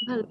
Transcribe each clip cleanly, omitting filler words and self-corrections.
Hello.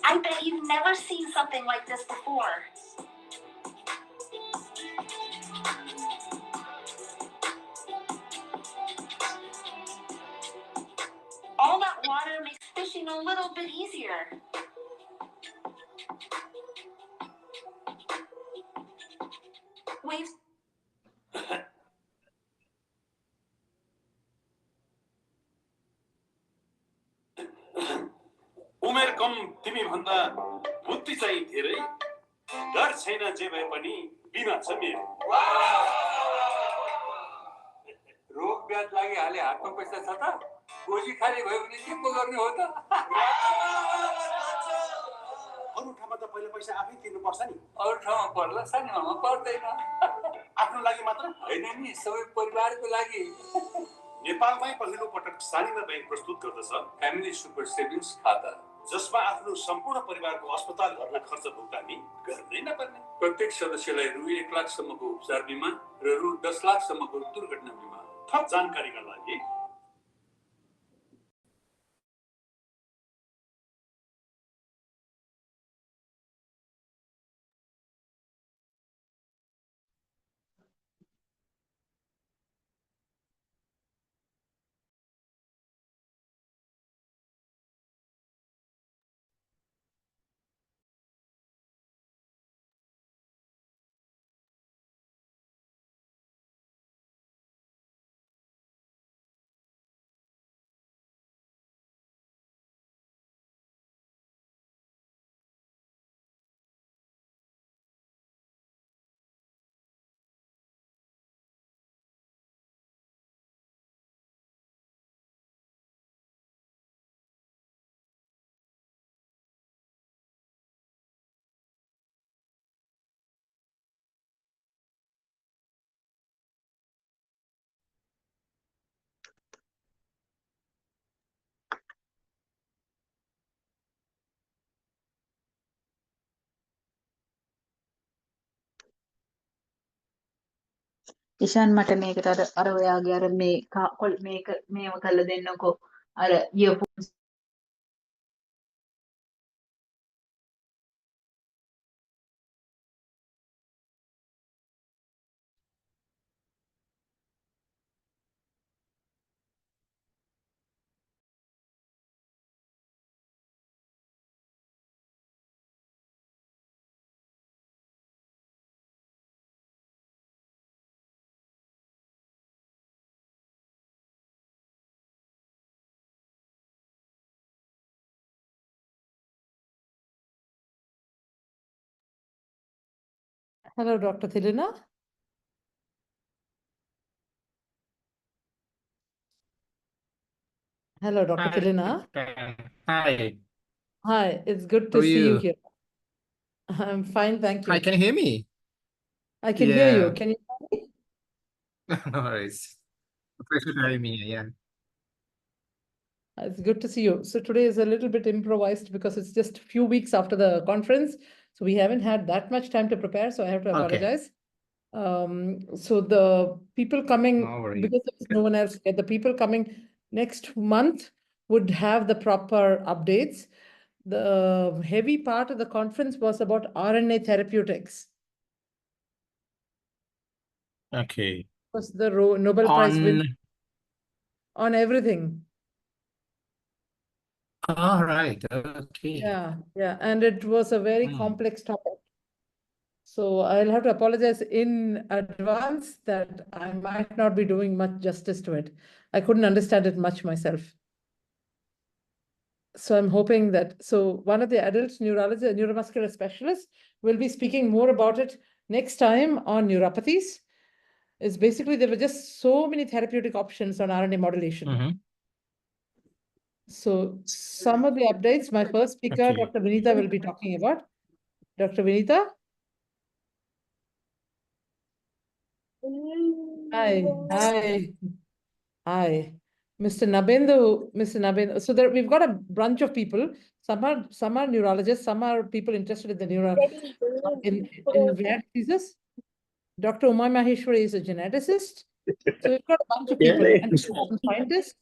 I bet you've never seen something like this before. All that water makes fishing a little bit easier. Waves. उमेर कम तिमी भन्दा बुद्धि चाहिँ धेरै डर छैन जे भए पनि बिमा छ मेरो रोग ब्याज लागि हाले हातमा पैसा छ त गोजी खाली भयो भने के पो गर्ने हो त अरु ठाउँमा त पहिला पैसा आफै तिर्नुपर्छ नि अरु ठाउँमा पर्ला सानो ठाउँमा पर्दैन आफ्नो लागि मात्र हैन नि सबै परिवारको लागि नेपालमै पहिलो पटक सानीमा बैंक प्रस्तुत गर्दछ फ्यामिली सुपर सेभिङ्स खाता जसमा आफ्नो सम्पूर्ण परिवारको अस्पताल गर्न खर्च भुक्तानी गर्नै नपर्ने प्रत्येक सदस्यलाई रु 1 लाख सम्मको उपचार बिमा र रु 10 लाख सम्मको दुर्घटना बिमा थप जानकारीका लागि ඉෂාන් මට මේකට අර ඔයාගේ අර මේක මේව කරලා දෙන්නකෝ අර earphones Hello, Dr. Thilina. Hello, Dr. Thilina. Hi. Hi, it's good How to are see you you? here. I'm fine, thank Hi, you. can you hear me? I can hear you. Yeah. Can you hear me? No worries. Thanks for having me. Yeah. It's good to see you. So today is a little bit improvised because it's just a few weeks after the conference. So we haven't had that much time to prepare. So I have to Okay. apologize. So the people coming, No worries. because there's no one else, the people coming next month would have the proper updates. The heavy part of the conference was about RNA therapeutics. Okay. Was the Nobel Prize win On. on everything. All right. Okay. Yeah, and it was a very complex topic. So I'll have to apologize in advance that I might not be doing much justice to it. I couldn't understand it much myself. So I'm hoping that, so one of the adult neuromuscular specialists will be speaking more about it next time on neuropathies. It's basically, there were just so many therapeutic options on RNA modulation. So some of the updates, my first speaker, Okay. Dr. Vinita, will be talking about. Dr. Vinita? Hi. Mr. Nabendu. So there, we've got a bunch of people. Some are neurologists, some are people interested in the in rare diseases. Dr. Uma Maheshwari is a geneticist. So we've got a bunch of people and some scientists.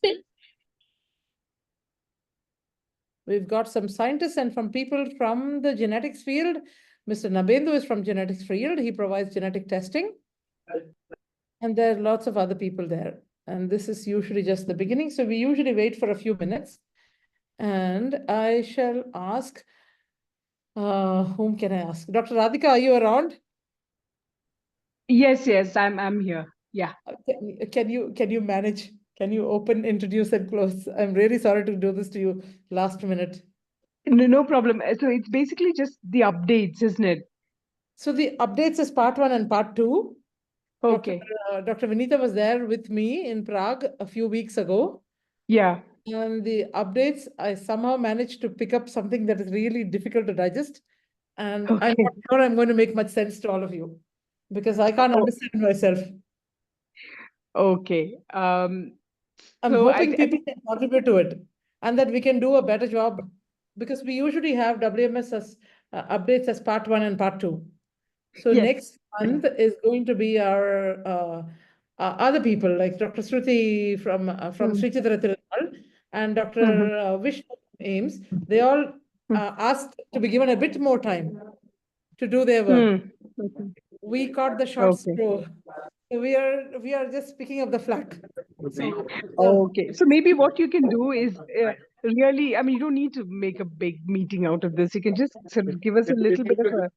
We've got some scientists and from people from the genetics field. Mr. Nabendu is from genetics field. He provides genetic testing. And there are lots of other people there. And this is usually just the beginning. So we usually wait for a few minutes. And I shall ask, whom can I ask? Dr. Radhika, are you around? Yes, I'm here. Yeah. Can you manage? Can you open, introduce, and close? I'm really sorry to do this to you last minute. No problem. So it's basically just the updates, isn't it? So the updates is part 1 and part 2. Okay. Dr. Vinita was there with me in Prague a few weeks ago. Yeah. And the updates, I somehow managed to pick up something that is really difficult to digest. And I'm not sure I'm going to make much sense to all of you because I can't understand myself. Okay. I'm so hoping people can contribute to it and that we can do a better job because we usually have WMS as updates as part 1 and part 2. So Yes. next month is going to be our other people like Dr. Shruti from Sri Chitra Tirunal and Dr. Vishnu Ames. They all asked to be given a bit more time to do their work. We caught the short straw. So we are just picking up the slack. So, okay. So maybe what you can do is really, I mean, you don't need to make a big meeting out of this. You can just sort of give us a little bit of a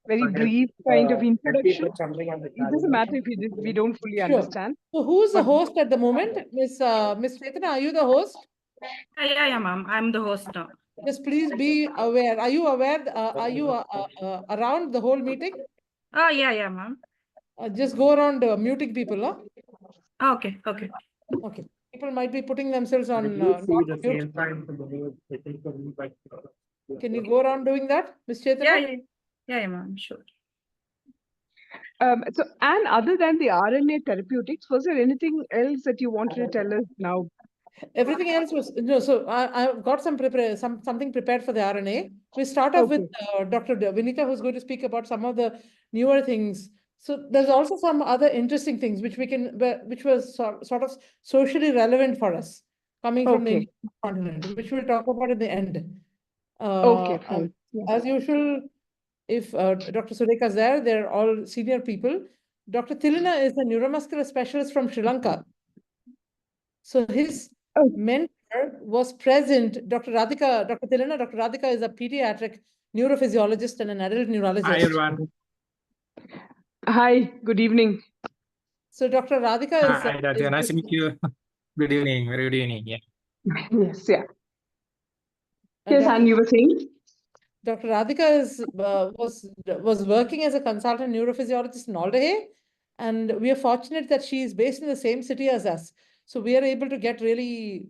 very brief kind of introduction. It doesn't matter if we don't fully understand. So who's the host at the moment? Miss Chetana, are you the host? Yeah, ma'am. I'm the host now. Just please be aware. Are you aware? Are you around the whole meeting? Oh, yeah, ma'am. Just go around muting people, huh? Okay. Okay. People might be putting themselves on not mute. Can you go around doing that, Ms. Chetana? Yeah, ma'am. Sure. So, and other than the RNA therapeutics, was there anything else that you wanted to tell us now? Everything else was no. So I've got something prepared for the RNA. We start off with Dr. Vinita, who's going to speak about some of the newer things, So there's also some other interesting things which which was sort of socially relevant for us coming from the Okay. Indian continent, which we'll talk about at the end. Okay, And fine. Yeah. as usual, if Dr. Sureka is there, they're all senior people. Dr. Tilina is a neuromuscular specialist from Sri Lanka. So his Oh. mentor was present, Dr. Tilina. Dr. Radhika is a pediatric neurophysiologist and an adult neurologist. Hi, everyone. Hi, good evening. So Dr. Radhika is... Hi, Dr. Nice to meet you. Good evening. Very good evening. Yeah. Yes, yeah. Yes, and you were saying? Dr. Radhika was working as a consultant neurophysiologist in Aldehay, and we are fortunate that she is based in the same city as us. So we are able to get really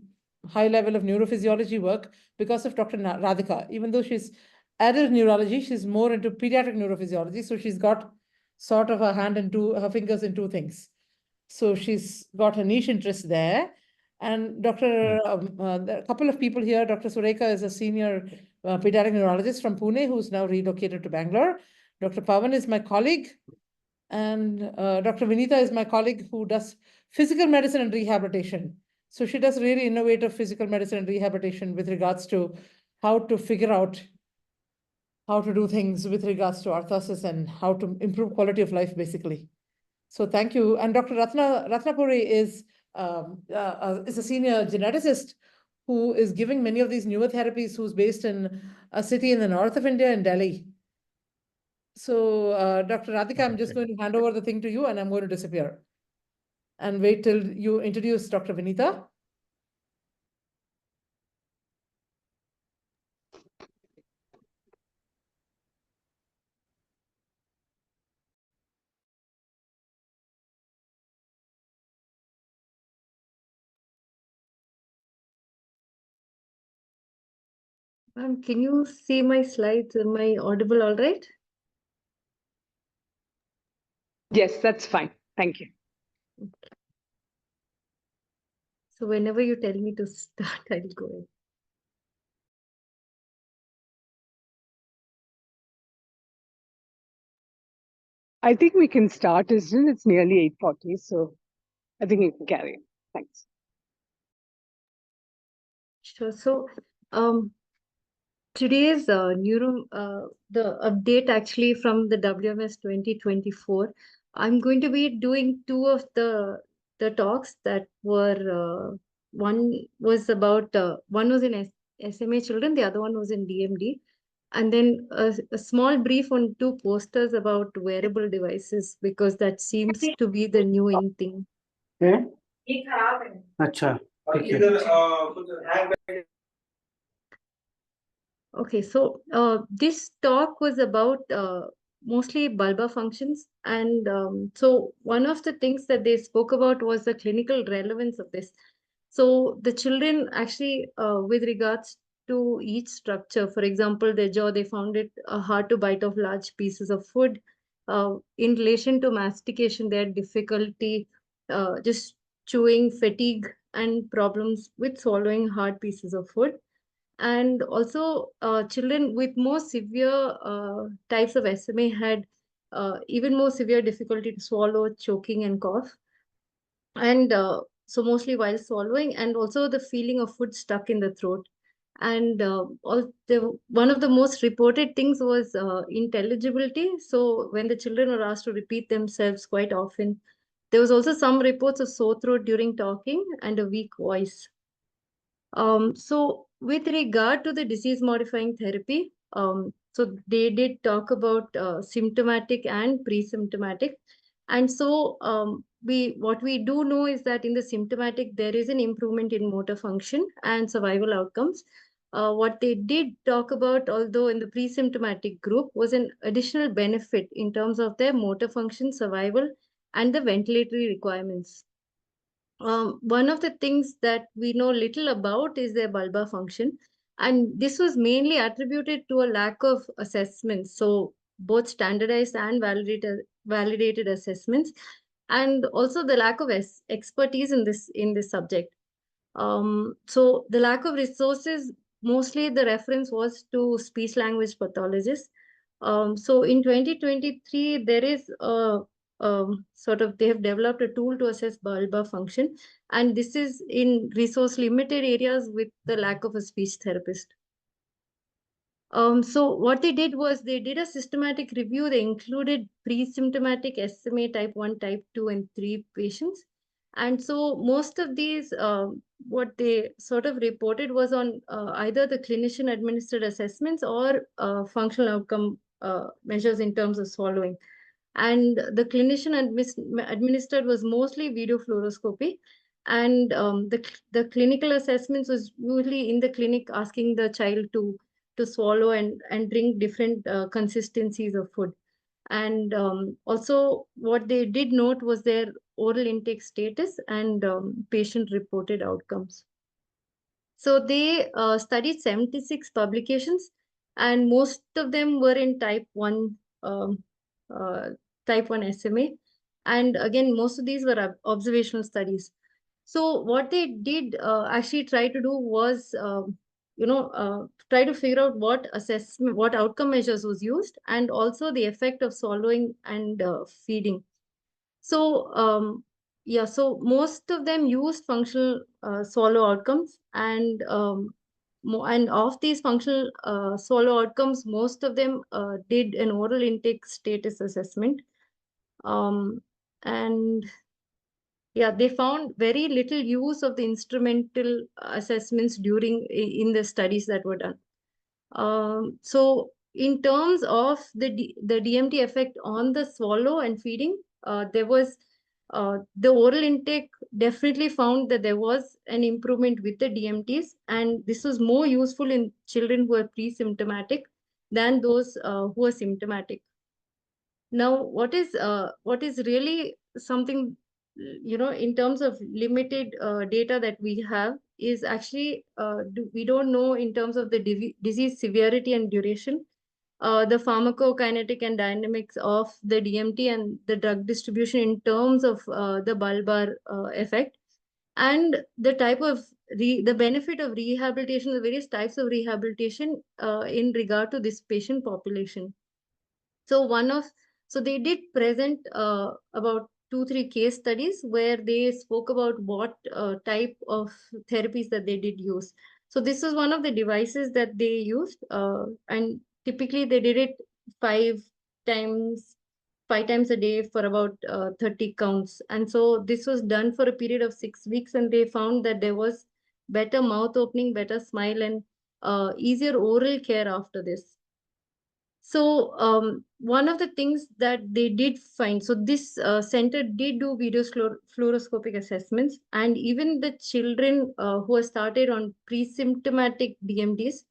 high level of neurophysiology work because of Dr. Radhika. Even though she's adult neurology, she's more into pediatric neurophysiology. So she's got sort of her fingers in two things. So she's got a niche interest there. And a couple of people here, Dr. Sureka is a senior pediatric neurologist from Pune, who's now relocated to Bangalore. Dr. Pavan is my colleague. And Dr. Vinita is my colleague who does physical medicine and rehabilitation. So she does really innovative physical medicine and rehabilitation with regards to how to figure out how to do things with regards to orthosis and how to improve quality of life, basically. So thank you. And Dr. Ratnapuri is a senior geneticist who is giving many of these newer therapies, who's based in a city in the north of India, in Delhi. So Dr. Radhika, I'm just going to hand over the thing to you and I'm going to disappear and wait till you introduce Dr. Vinita. Can you see my slides? Am I audible all right? Yes, that's fine. Thank you. So whenever you tell me to start, I'll go ahead. I think we can start, isn't it? It's nearly 8:40, so I think we can carry on. Thanks. Sure. So today's the update actually from the WMS 2024. I'm going to be doing two of the talks that were one was in SMA children, the other one was in DMD, and then a small brief on two posters about wearable devices, because that seems to be the new in thing. अच्छा Okay, so this talk was about mostly bulbar functions. And so one of the things that they spoke about was the clinical relevance of this. So the children actually, with regards to each structure, for example, their jaw, they found it hard to bite off large pieces of food. In relation to mastication, they had difficulty just chewing, fatigue, and problems with swallowing hard pieces of food. And also children with more severe types of SMA had even more severe difficulty to swallow, choking, and cough. And so mostly while swallowing, and also the feeling of food stuck in the throat. And one of the most reported things was intelligibility. So when the children were asked to repeat themselves quite often, there was also some reports of sore throat during talking and a weak voice. So with regard to the disease modifying therapy, so they did talk about symptomatic and pre-symptomatic. And so what we do know is that in the symptomatic, there is an improvement in motor function and survival outcomes. What they did talk about, although in the pre-symptomatic group, was an additional benefit in terms of their motor function, survival, and the ventilatory requirements. One of the things that we know little about is their bulbar function. And this was mainly attributed to a lack of assessments. So both standardized and validated assessments, and also the lack of expertise in this subject. So the lack of resources, mostly the reference was to speech language pathologists. So in 2023, there is a they have developed a tool to assess bulbar function, and this is in resource limited areas with the lack of a speech therapist. So what they did was they did a systematic review. They included pre-symptomatic SMA type 1, type 2, and 3 patients. And so most of these, what they sort of reported was on either the clinician administered assessments or functional outcome measures in terms of swallowing. And the clinician administered was mostly video fluoroscopy. And the clinical assessments was usually in the clinic, asking the child to swallow and drink different consistencies of food. And also what they did note was their oral intake status and patient reported outcomes. So they studied 76 publications, and most of them were in type 1 SMA. And again, most of these were observational studies. So what they did actually try to do was, try to figure out what outcome measures was used, and also the effect of swallowing and feeding. So so most of them used functional swallow outcomes, and of these functional swallow outcomes, most of them did an oral intake status assessment. And yeah, they found very little use of the instrumental assessments in the studies that were done. So in terms of the DMT effect on the swallow and feeding, there was the oral intake definitely found that there was an improvement with the DMTs, and this was more useful in children who are pre-symptomatic than those who are symptomatic. Now, what is really something, in terms of limited data that we have, is actually we don't know in terms of the disease severity and duration, the pharmacokinetic and dynamics of the DMT and the drug distribution in terms of the bulbar effect, and the type of the benefit of rehabilitation, the various types of rehabilitation in regard to this patient population. So they did present about 2-3 case studies where they spoke about what type of therapies that they did use. So this was one of the devices that they used, and typically they did it 5 times a day for about 30 counts. And so this was done for a period of 6 weeks, and they found that there was better mouth opening, better smile, and easier oral care after this. So one of the things that they did find, so this center did do video fluoroscopic assessments, and even the children who are started on pre-symptomatic DMTs,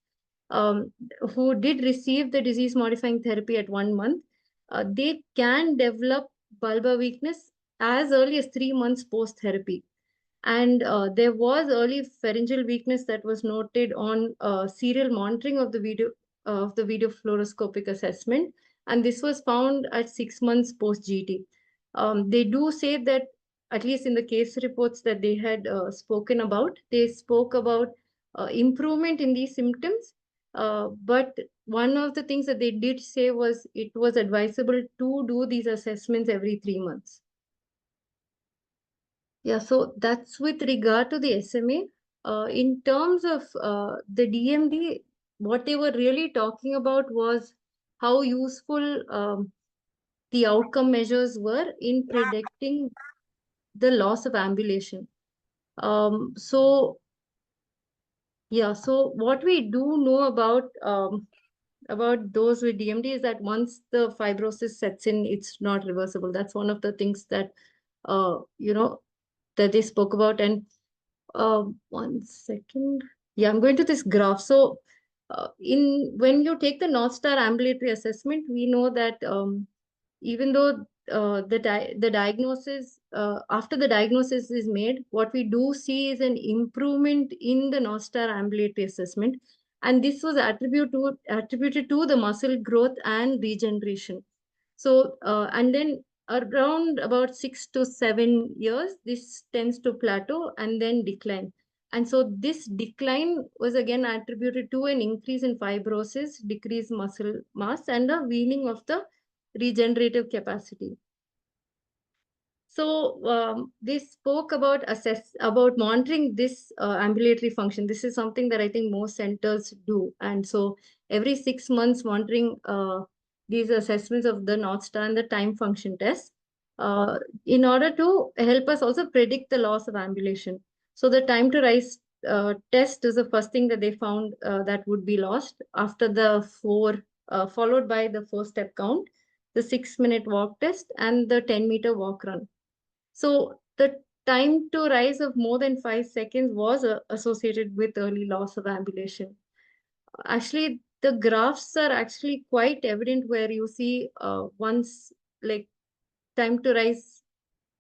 who did receive the disease modifying therapy at 1 month, they can develop bulbar weakness as early as 3 months post therapy. And there was early pharyngeal weakness that was noted on serial monitoring of the video fluoroscopic assessment, and this was found at 6 months post GT. They do say that, at least in the case reports that they had spoken about, they spoke about improvement in these symptoms, but one of the things that they did say was it was advisable to do these assessments every 3 months. Yeah, so that's with regard to the SMA. In terms of the DMD, what they were really talking about was how useful the outcome measures were in predicting the loss of ambulation. So what we do know about those with DMD is that once the fibrosis sets in, it's not reversible. That's one of the things that that they spoke about. And 1 second. Yeah, I'm going to this graph. So when you take the North Star ambulatory assessment, we know that even though the diagnosis, after the diagnosis is made, what we do see is an improvement in the North Star ambulatory assessment. And this was attributed to the muscle growth and regeneration. So, and then around about 6 to 7 years, this tends to plateau and then decline. And so this decline was again attributed to an increase in fibrosis, decreased muscle mass, and a weaning of the regenerative capacity. So they spoke about monitoring this ambulatory function. This is something that I think most centers do. And so every 6 months monitoring these assessments of the North Star and the time function test in order to help us also predict the loss of ambulation. So the time to rise test is the first thing that they found that would be lost after the 4, followed by the 4-step count, the 6-minute walk test, and the 10-meter walk run. So the time to rise of more than 5 seconds was associated with early loss of ambulation. Actually, the graphs are actually quite evident where you see once like time to rise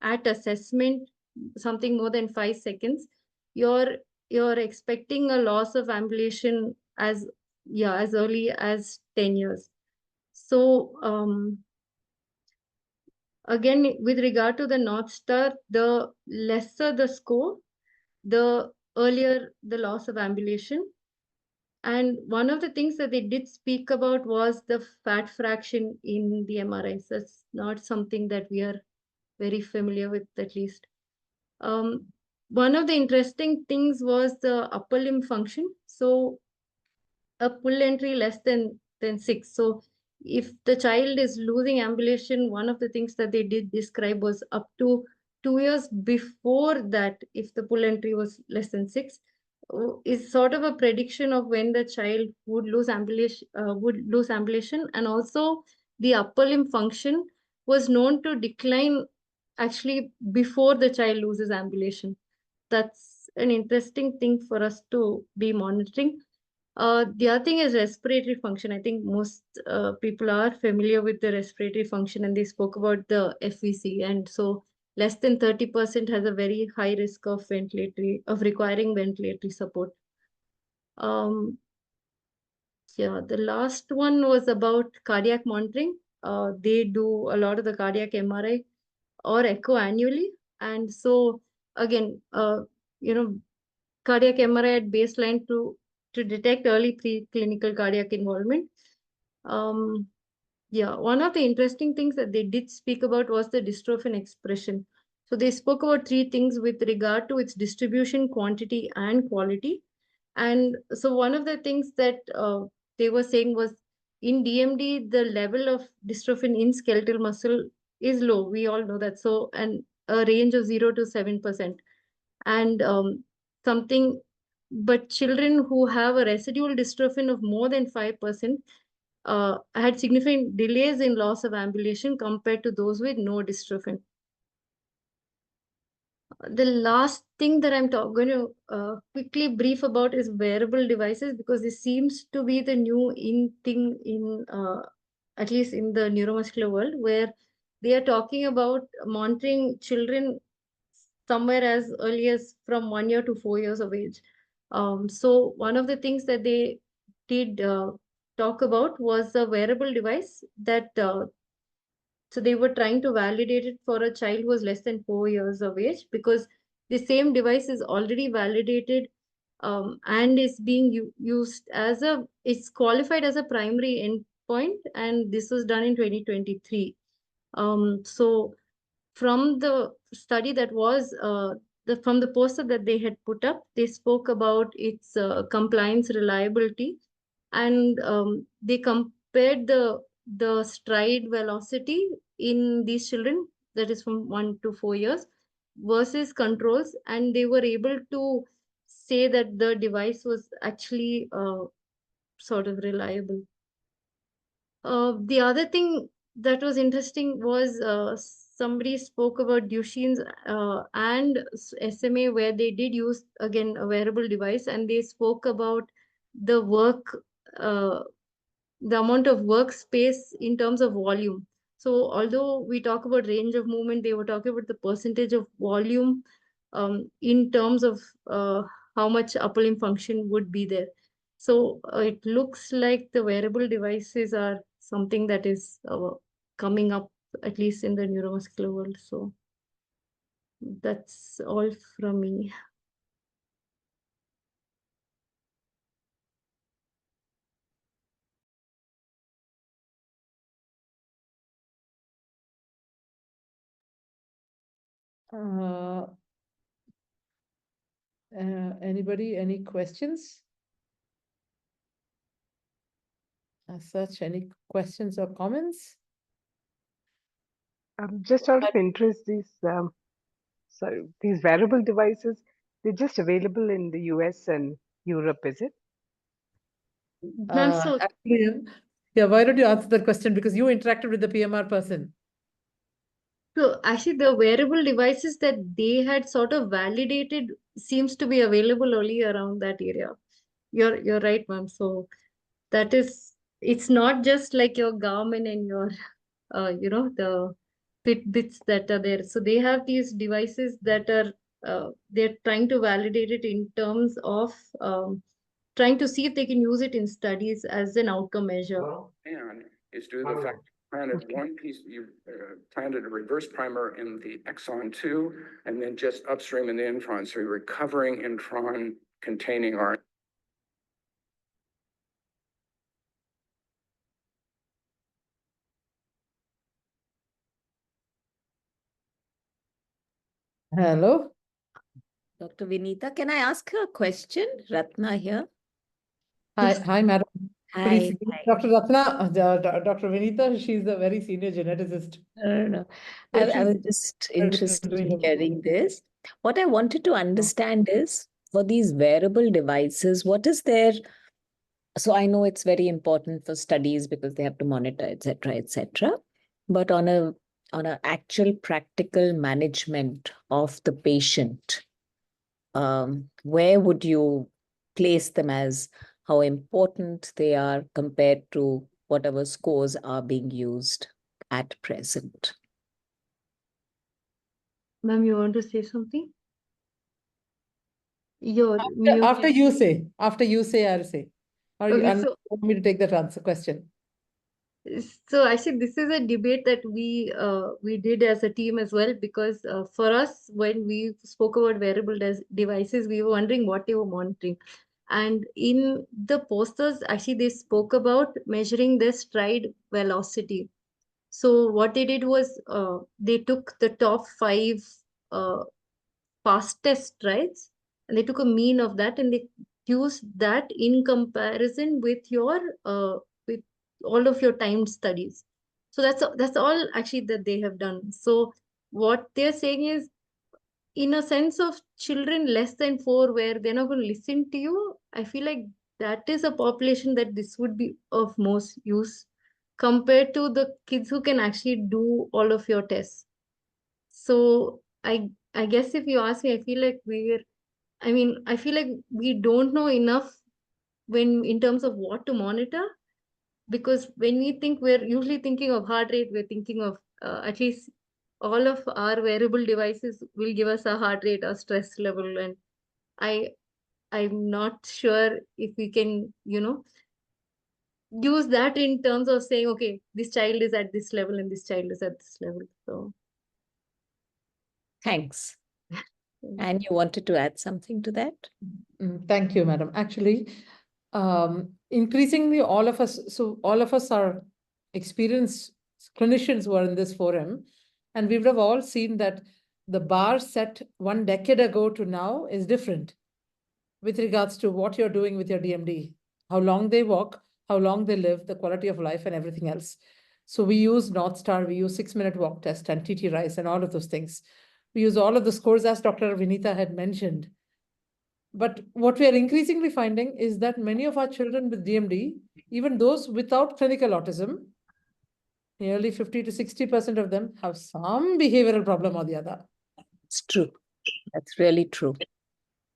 at assessment, something more than 5 seconds, you're expecting a loss of ambulation as early as 10 years. So again, with regard to the North Star, the lesser the score, the earlier the loss of ambulation. And one of the things that they did speak about was the fat fraction in the MRIs. That's not something that we are very familiar with, at least. One of the interesting things was the upper limb function. So a pull entry less than 6. So if the child is losing ambulation, one of the things that they did describe was up to 2 years before that, if the pull entry was less than 6, is sort of a prediction of when the child would lose ambulation, and also the upper limb function was known to decline actually before the child loses ambulation. That's an interesting thing for us to be monitoring. The other thing is respiratory function. I think most people are familiar with the respiratory function, and they spoke about the FVC. And so less than 30% has a very high risk of requiring ventilatory support. The last one was about cardiac monitoring. They do a lot of the cardiac MRI or echo annually. And so again, cardiac MRI at baseline to detect early preclinical cardiac involvement. One of the interesting things that they did speak about was the dystrophin expression. So they spoke about 3 things with regard to its distribution, quantity, and quality. And so one of the things that they were saying was in DMD, the level of dystrophin in skeletal muscle is low. We all know that. So, and a range of 0 to 7%. And but children who have a residual dystrophin of more than 5% had significant delays in loss of ambulation compared to those with no dystrophin. The last thing that I'm going to quickly brief about is wearable devices, because this seems to be the new thing in at least in the neuromuscular world, where they are talking about monitoring children somewhere as early as from 1 year to 4 years of age. So one of the things that they did talk about was a wearable device that so they were trying to validate it for a child who was less than 4 years of age, because the same device is already validated and is being used as it's qualified as a primary endpoint, and this was done in 2023. So from the study that was from the poster that they had put up, they spoke about its compliance reliability, and they compared the stride velocity in these children, that is from 1 to 4 years, versus controls, and they were able to say that the device was actually sort of reliable. The other thing that was interesting was somebody spoke about Duchenne's and SMA, where they did use, again, a wearable device, and they spoke about the amount of workspace in terms of volume. So although we talk about range of movement, they were talking about the percentage of volume in terms of how much upper limb function would be there. So it looks like the wearable devices are something that is coming up, at least in the neuromuscular world. So that's all from me. Anybody, any questions? As such, any questions or comments? Just out of interest, these wearable devices, they're just available in the US and Europe, is it? Ma'am, so Actually, yeah, why don't you answer that question? Because you interacted with the PMR person. So actually, the wearable devices that they had sort of validated seems to be available only around that area. You're right, ma'am. So that is, it's not just like your Garmin and your, the Fitbits that are there. So they have these devices that are, they're trying to validate it in terms of trying to see if they can use it in studies as an outcome measure. And is due to the fact you planted one piece, you planted a reverse primer in the exon 2, and then just upstream in the intron. So you're recovering intron containing RNA. Hello. Dr. Vinita, can I ask her a question? Ratna here. Hi, madam. Hi. Please, Dr. Ratna, Dr. Vinita, she's a very senior geneticist. No. So I was she's just interested in doing hearing this. What I wanted to understand is for these wearable devices, what is their, so I know it's very important for studies because they have to monitor, etc., etc. But on a actual practical management of the patient, where would you place them as how important they are compared to whatever scores are being used at present? Ma'am, you want to say something? You're after you say, I'll say. Or Okay, you want me to take that answer question? So actually, this is a debate that we did as a team as well, because for us, when we spoke about wearable devices, we were wondering what they were monitoring. And in the posters, actually, they spoke about measuring the stride velocity. So what they did was they took the top 5 fastest strides, and they took a mean of that, and they used that in comparison with your with all of your timed studies. So that's all actually that they have done. So what they're saying is, in a sense of children less than 4, where they're not going to listen to you, I feel like that is a population that this would be of most use compared to the kids who can actually do all of your tests. So I guess if you ask me, I feel like we don't know enough when in terms of what to monitor, because when we think, we're usually thinking of heart rate, we're thinking of at least all of our wearable devices will give us a heart rate or stress level, and I'm not sure if we can use that in terms of saying, okay, this child is at this level and this child is at this level. So Thanks. And you wanted to add something to that? Thank you, madam. Actually, increasingly, all of us are experienced clinicians who are in this forum, and we would have all seen that the bar set 1 decade ago to now is different with regards to what you're doing with your DMD, how long they walk, how long they live, the quality of life, and everything else. So we use North Star, we use 6-minute walk test and TT Rice and all of those things. We use all of the scores as Dr. Vinita had mentioned. But what we are increasingly finding is that many of our children with DMD, even those without clinical autism, nearly 50 to 60% of them have some behavioral problem or the other. It's true. That's really true.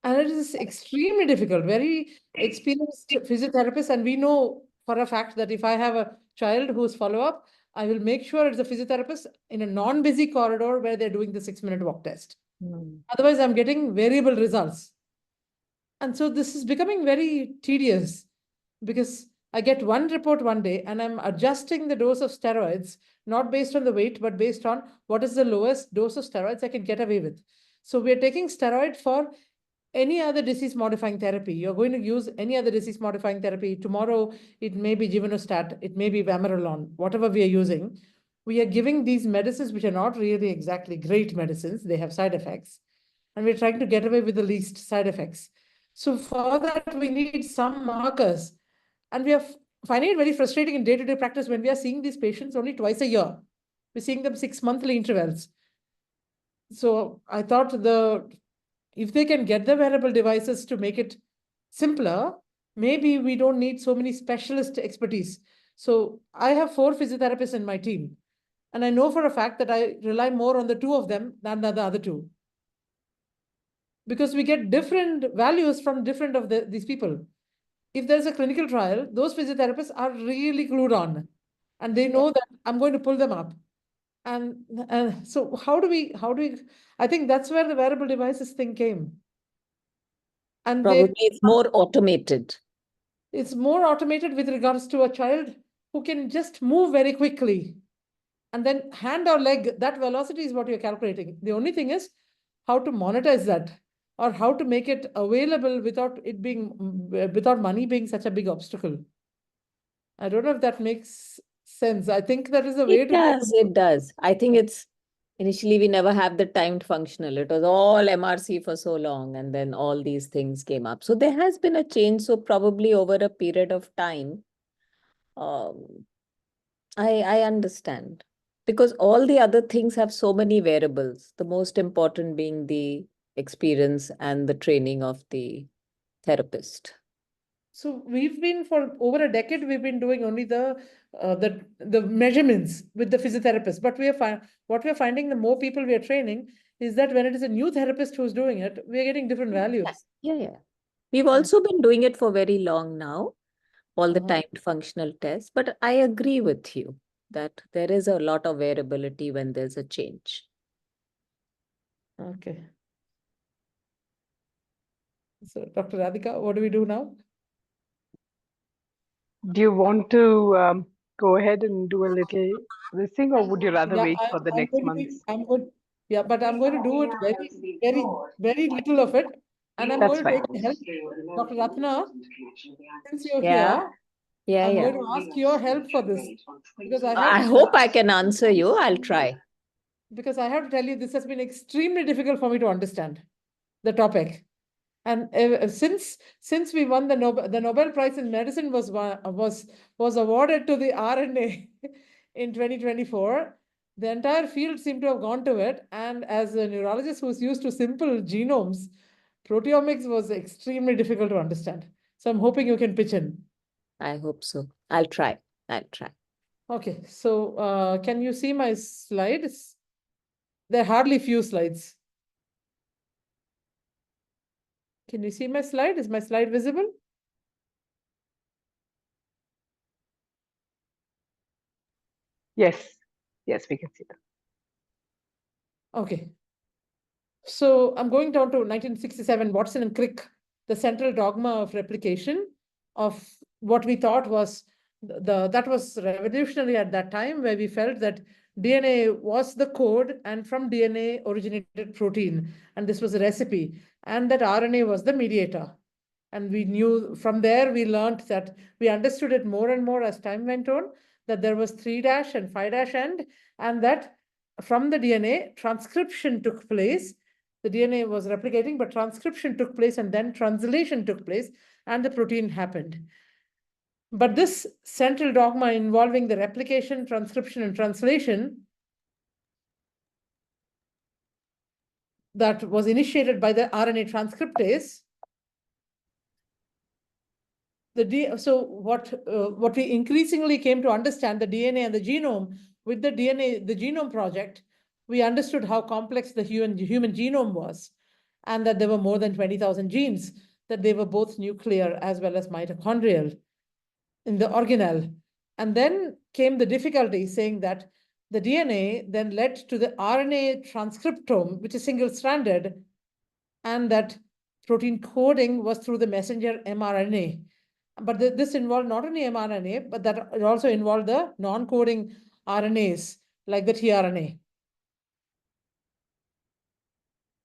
And it is extremely difficult, very experienced physiotherapists. And we know for a fact that if I have a child who's follow-up, I will make sure it's a physiotherapist in a non-busy corridor where they're doing the 6-minute walk test. Otherwise, I'm getting variable results. And so this is becoming very tedious because I get one report one day and I'm adjusting the dose of steroids, not based on the weight, but based on what is the lowest dose of steroids I can get away with. So we're taking steroid for any other disease-modifying therapy. You're going to use any other disease-modifying therapy. Tomorrow, it may be givinostat, it may be vamorolone, whatever we are using. we are giving these medicines which are not really exactly great medicines. They have side effects. And we're trying to get away with the least side effects. So for that, we need some markers. And we are finding it very frustrating in day-to-day practice when we are seeing these patients only twice a year. We're seeing them 6 monthly intervals. So I thought if they can get the wearable devices to make it simpler, maybe we don't need so many specialist expertise. So I have 4 physiotherapists in my team. And I know for a fact that I rely more on the 2 of them than the other 2. Because we get different values from different of these people. If there's a clinical trial, those physiotherapists are really glued on. And they know that I'm going to pull them up. And so how do we, I think that's where the wearable devices thing came. And Probably it's more automated. It's more automated with regards to a child who can just move very quickly. And then hand or leg, that velocity is what you're calculating. The only thing is how to monetize that or how to make it available without money being such a big obstacle. I don't know if that makes sense. I think that is a way It to does, it does. I think it's initially we never have the timed functional. It was all MRC for so long, and then all these things came up. So there has been a change. So probably over a period of time, I understand. Because all the other things have so many variables, the most important being the experience and the training of the therapist. So we've been for over a decade, we've been doing only the measurements with the physiotherapist. But what we're finding, the more people we are training, is that when it is a new therapist who's doing it, we're getting different values. Yeah. We've also been doing it for very long now, all the Uh-huh. timed functional tests. But I agree with you that there is a lot of variability when there's a change. Okay. So Dr. Radhika, what do we do now? Do you want to go ahead and do a little this thing, or would you rather wait for the next month? But I'm going to do it very little of it. And I'm That's going to fine. take the help. Dr. Ratna, since you're Yeah. here, I'm Yeah. going to ask your help for this. Because I hope I can answer you. I'll try. Because I have to tell you, this has been extremely difficult for me to understand the topic. And since we won the Nobel Prize in Medicine was awarded to the RNA in 2024, the entire field seemed to have gone to it. And as a neurologist who's used to simple genomes, proteomics was extremely difficult to understand. So I'm hoping you can pitch in. I hope so. I'll try. Okay, so can you see my slides? There are hardly few slides. Can you see my slide? Is my slide visible? Yes, we can see that. Okay. So I'm going down to 1967, Watson and Crick, the central dogma of replication of what we thought was that was revolutionary at that time, where we felt that DNA was the code and from DNA originated protein. And this was a recipe, and that RNA was the mediator. And we knew from there, we learned that we understood it more and more as time went on, that there was 3' and 5' end, and that from the DNA, transcription took place. The DNA was replicating, but transcription took place, and then translation took place, and the protein happened. But this central dogma involving the replication, transcription, and translation that was initiated by the RNA transcriptase, so what we increasingly came to understand, the DNA and the genome, with the genome project, we understood how complex the human genome was, and that there were more than 20,000 genes, that they were both nuclear as well as mitochondrial in the organelle. And then came the difficulty, saying that the DNA then led to the RNA transcriptome, which is single-stranded, and that protein coding was through the messenger mRNA. But this involved not only mRNA, but that it also involved the non-coding RNAs, like the tRNA.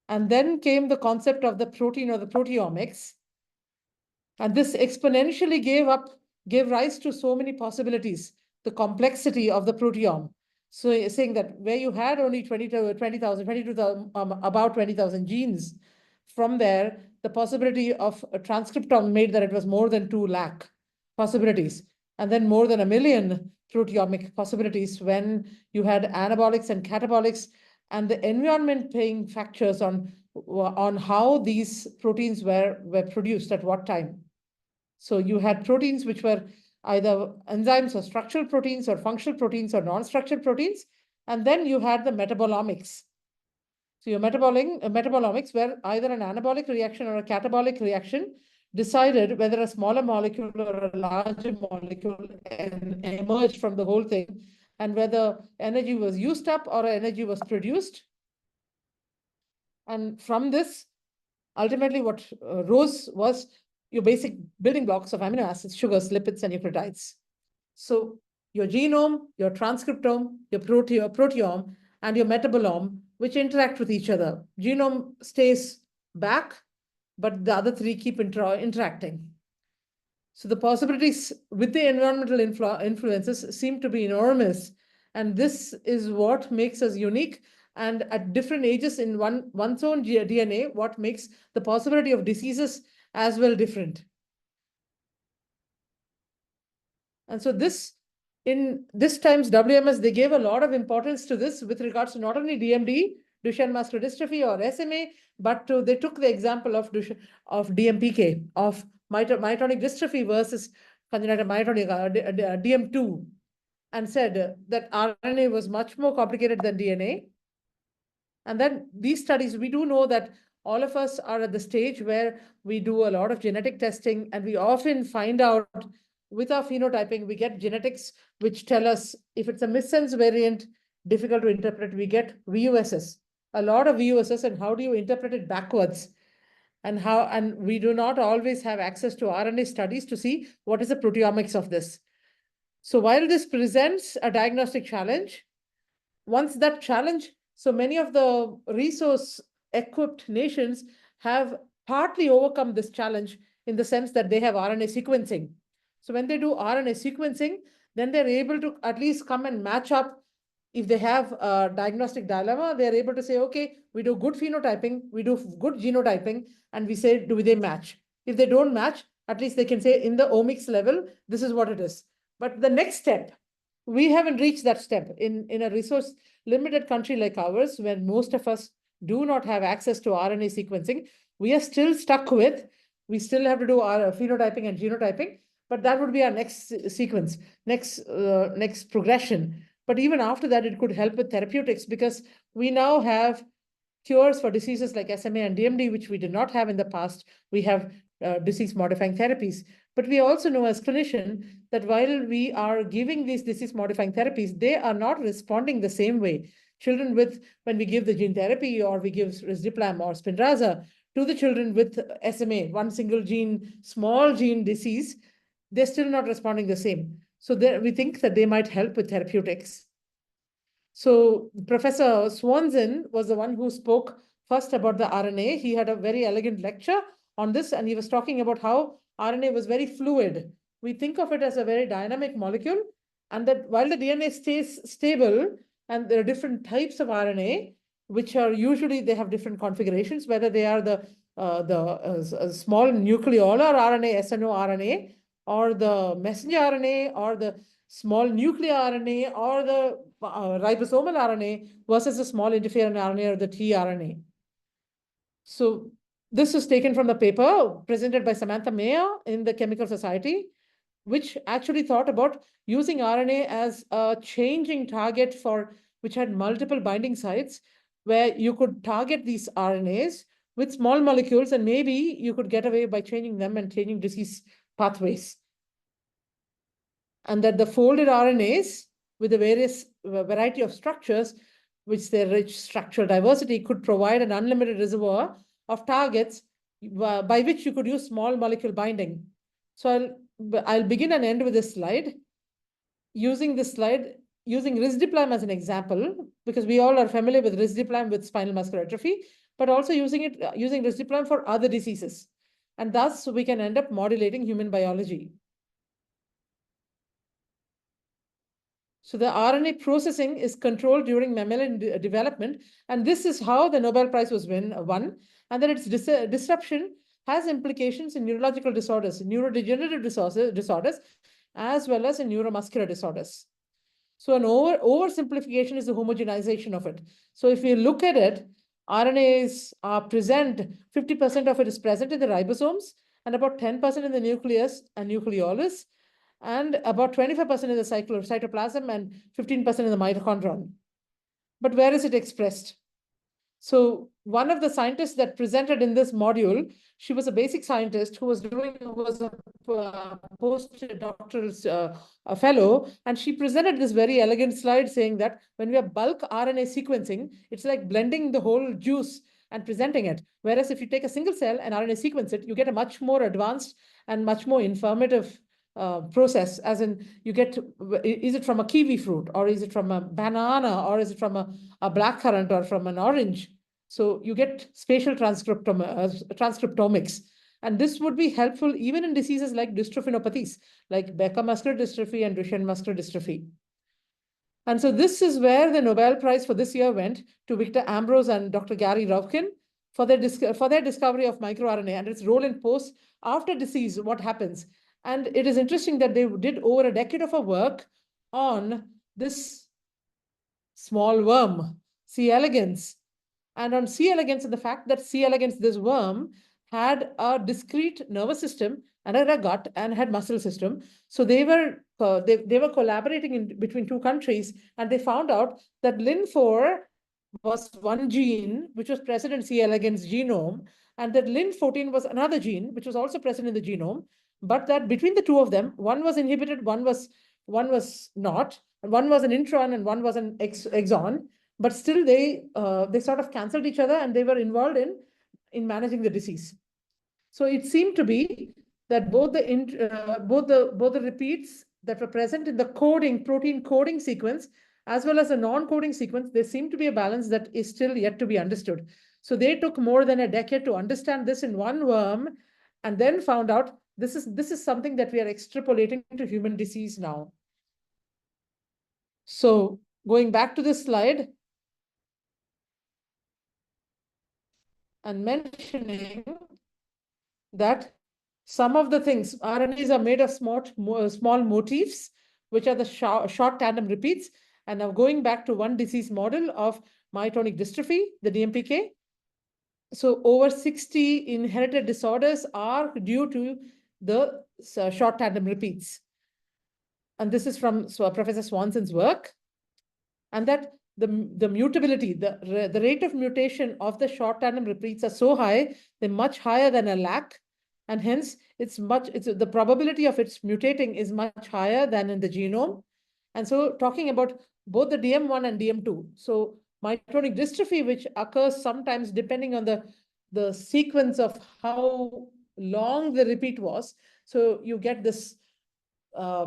And then came the concept of the protein or the proteomics. And this exponentially gave rise to so many possibilities, the complexity of the proteome. So saying that where you had only 22,000 about 20,000 genes, from there, the possibility of a transcriptome made that it was more than 2 lakh possibilities, and then more than 1 million proteomic possibilities when you had anabolics and catabolics, and the environment playing factors on how these proteins were produced at what time. So you had proteins which were either enzymes or structural proteins or functional proteins or non-structural proteins, and then you had the metabolomics. So your metabolomics, where either an anabolic reaction or a catabolic reaction decided whether a smaller molecule or a larger molecule emerged from the whole thing, and whether energy was used up or energy was produced. And from this, ultimately what rose was your basic building blocks of amino acids, sugars, lipids, and nucleotides. So your genome, your transcriptome, your proteome, and your metabolome, which interact with each other. Genome stays back, but the other three keep interacting. So the possibilities with the environmental influences seem to be enormous. And this is what makes us unique. And at different ages in one's own DNA, what makes the possibility of diseases as well different. And so in this time's WMS, they gave a lot of importance to this with regards to not only DMD, Duchenne muscular dystrophy, or SMA, but they took the example of DMPK, of myotonic dystrophy versus congenital myotonic DM2, and said that RNA was much more complicated than DNA. And then these studies, we do know that all of us are at the stage where we do a lot of genetic testing, and we often find out with our phenotyping, we get genetics which tell us if it's a missense variant, difficult to interpret, we get VUSs, a lot of VUSs, and how do you interpret it backwards? And we do not always have access to RNA studies to see what is the proteomics of this. So while this presents a diagnostic challenge, once that challenge, so many of the resource-equipped nations have partly overcome this challenge in the sense that they have RNA sequencing. So when they do RNA sequencing, then they're able to at least come and match up. If they have a diagnostic dilemma, they're able to say, okay, we do good phenotyping, we do good genotyping, and we say, do they match? If they don't match, at least they can say in the omics level, this is what it is. But the next step, we haven't reached that step in a resource limited country like ours, where most of us do not have access to RNA sequencing. We are still stuck with, we still have to do our phenotyping and genotyping, but that would be our next sequence, next progression. But even after that, it could help with therapeutics, because we now have cures for diseases like SMA and DMD, which we did not have in the past. We have disease-modifying therapies. But we also know as clinicians that while we are giving these disease-modifying therapies, they are not responding the same way. Children when we give the gene therapy or we give risdiplam or Spinraza to the children with SMA, one single gene, small gene disease, they're still not responding the same. So we think that they might help with therapeutics. So Professor Swanson was the one who spoke first about the RNA. He had a very elegant lecture on this, and he was talking about how RNA was very fluid. We think of it as a very dynamic molecule, and that while the DNA stays stable, and there are different types of RNA, which are usually, they have different configurations, whether they are the small nucleolar RNA, snRNA, or the messenger RNA, or the small nuclear RNA, or the ribosomal RNA versus the small interferon RNA or the tRNA. So this was taken from the paper presented by Samantha Mayer in the Chemical Society, which actually thought about using RNA as a changing target which had multiple binding sites, where you could target these RNAs with small molecules, and maybe you could get away by changing them and changing disease pathways. And that the folded RNAs with a variety of structures, which their rich structural diversity, could provide an unlimited reservoir of targets by which you could use small molecule binding. So I'll begin and end with this slide. Using risdiplam as an example, because we all are familiar with risdiplam with spinal muscular atrophy, but also using risdiplam for other diseases. And thus we can end up modulating human biology. So the RNA processing is controlled during mammalian development, and this is how the Nobel Prize was won. And then its disruption has implications in neurological disorders, neurodegenerative disorders, as well as in neuromuscular disorders. So an oversimplification is the homogenization of it. So if you look at it, RNAs are present, 50% of it is present in the ribosomes, and about 10% in the nucleus and nucleolus, and about 25% in the cytoplasm and 15% in the mitochondrion. But where is it expressed? So one of the scientists that presented in this module, she was a basic scientist who was a postdoctoral fellow, and she presented this very elegant slide saying that when we have bulk RNA sequencing, it's like blending the whole juice and presenting it. Whereas if you take a single cell and RNA sequence it, you get a much more advanced and much more informative process, as in you get, is it from a kiwi fruit, or is it from a banana, or is it from a blackcurrant, or from an orange? So you get spatial transcriptomics. And this would be helpful even in diseases like dystrophinopathies, like Becker muscular dystrophy and Duchenne muscular dystrophy. And so this is where the Nobel Prize for this year went to Victor Ambrose and Dr. Gary Ruvkin for their discovery of microRNA and its role in post after disease, what happens. And it is interesting that they did over a decade of work on this small worm, C. elegans. And on C. elegans, and the fact that C. elegans, this worm, had a discrete nervous system and a gut and had muscle system. So they were collaborating between two countries, and they found out that LIN4 was one gene which was present in C. elegans genome, and that LIN14 was another gene which was also present in the genome, but that between the two of them, one was inhibited, one was not, and one was an intron and one was an exon, but still they sort of canceled each other, and they were involved in managing the disease. So it seemed to be that both the repeats that were present in the protein coding sequence, as well as the non-coding sequence, there seemed to be a balance that is still yet to be understood. So they took more than a decade to understand this in one worm, and then found out this is something that we are extrapolating to human disease now. So going back to this slide and mentioning that some of the things, RNAs are made of small motifs, which are the short tandem repeats. And now going back to one disease model of myotonic dystrophy, the DMPK. So over 60 inherited disorders are due to the short tandem repeats. And this is from Professor Swanson's work. And that the mutability, the rate of mutation of the short tandem repeats are so high, they're much higher than a lac. And hence, the probability of its mutating is much higher than in the genome. And so talking about both the DM1 and DM2. So myotonic dystrophy, which occurs sometimes depending on the sequence of how long the repeat was. So you get this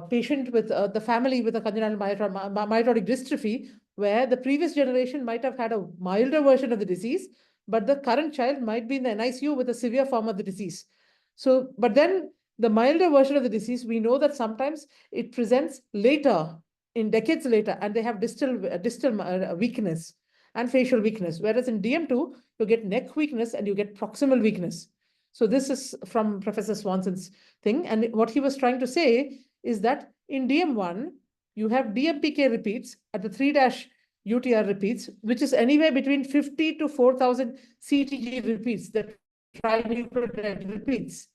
patient with the family with a congenital myotonic dystrophy, where the previous generation might have had a milder version of the disease, but the current child might be in the NICU with a severe form of the disease. So, but then the milder version of the disease, we know that sometimes it presents later, in decades later, and they have distal weakness and facial weakness. Whereas in DM2, you get neck weakness and you get proximal weakness. So this is from Professor Swanson's thing. And what he was trying to say is that in DM1, you have DMPK repeats at the 3' UTR repeats, which is anywhere between 50 to 4,000 CTG repeats, that trinucleotide repeats.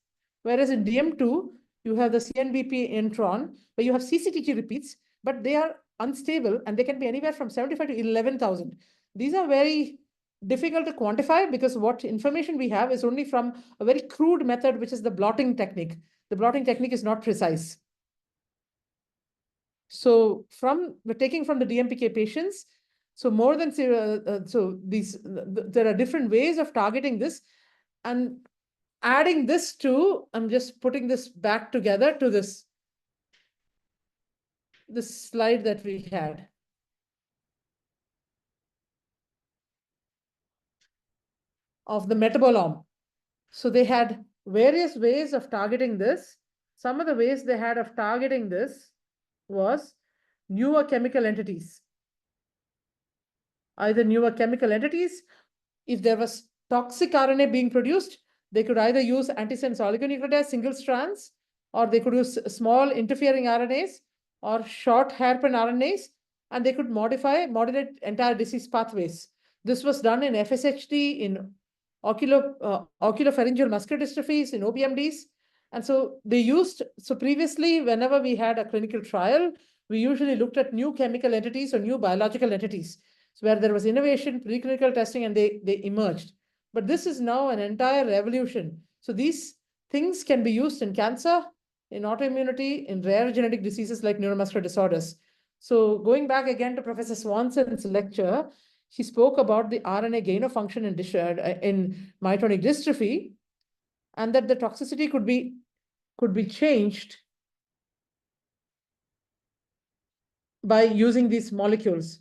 Whereas in DM2, you have the CNBP intron, where you have CCTG repeats, but they are unstable and they can be anywhere from 75 to 11,000. These are very difficult to quantify because what information we have is only from a very crude method, which is the blotting technique. The blotting technique is not precise. So we're taking from the DMPK patients, so more than there are different ways of targeting this, and adding this to, I'm just putting this back together to this slide that we had. Of the metabolome. So they had various ways of targeting this. Some of the ways they had of targeting this was newer chemical entities. Either newer chemical entities, if there was toxic RNA being produced, they could either use antisense oligonucleotides, single strands, or they could use small interfering RNAs or short hairpin RNAs, and they could modulate entire disease pathways. This was done in FSHD, in oculopharyngeal muscular dystrophies, in OBMDs. And so they used, so previously, whenever we had a clinical trial, we usually looked at new chemical entities or new biological entities. So where there was innovation, preclinical testing, and they emerged. But this is now an entire revolution. So these things can be used in cancer, in autoimmunity, in rare genetic diseases like neuromuscular disorders. So going back again to Professor Swanson's lecture, she spoke about the RNA gain of function in myotonic dystrophy, and that the toxicity could be changed by using these molecules.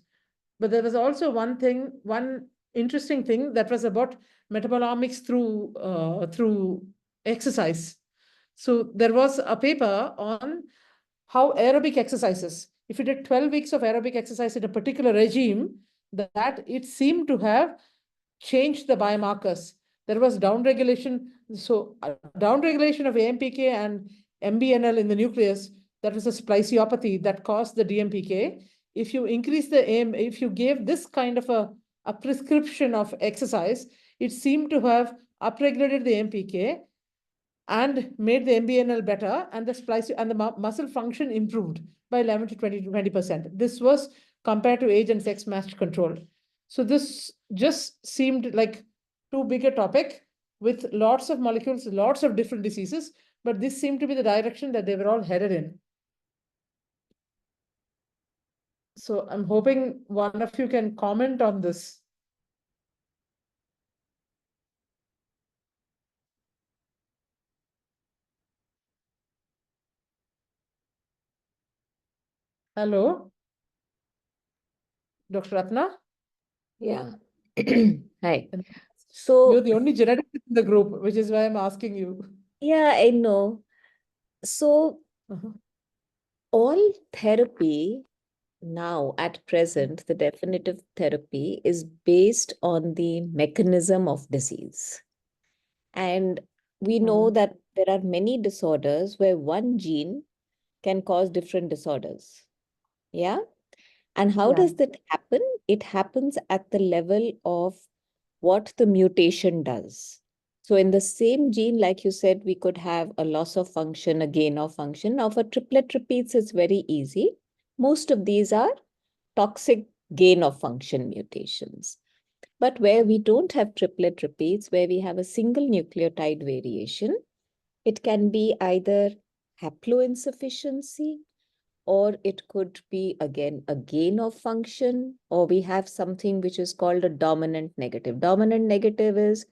But there was also one interesting thing that was about metabolomics through exercise. So there was a paper on how aerobic exercises, if you did 12 weeks of aerobic exercise in a particular regime, that it seemed to have changed the biomarkers. There was downregulation. So downregulation of AMPK and MBNL in the nucleus, that was a spliceopathy that caused the DMPK. If you increase if you gave this kind of a prescription of exercise, it seemed to have upregulated the MPK and made the MBNL better, and the muscle function improved by 11 to 20%. This was compared to age and sex matched control. So this just seemed like too big a topic with lots of molecules, lots of different diseases, but this seemed to be the direction that they were all headed in. So I'm hoping one of you can comment on this. Hello, Dr. Ratna? Yeah. Hi. So you're the only geneticist in the group, which is why I'm asking you. Yeah, I know. So all therapy now at present, the definitive therapy is based on the mechanism of disease. And we know that there are many disorders where one gene can cause different disorders. Yeah. And how does that happen? It happens at the level of what the mutation does. So in the same gene, like you said, we could have a loss of function, a gain of function. Now for triplet repeats, it's very easy. Most of these are toxic gain of function mutations. But where we don't have triplet repeats, where we have a single nucleotide variation, it can be either haploinsufficiency, or it could be again a gain of function, or we have something which is called a dominant negative. Dominant negative is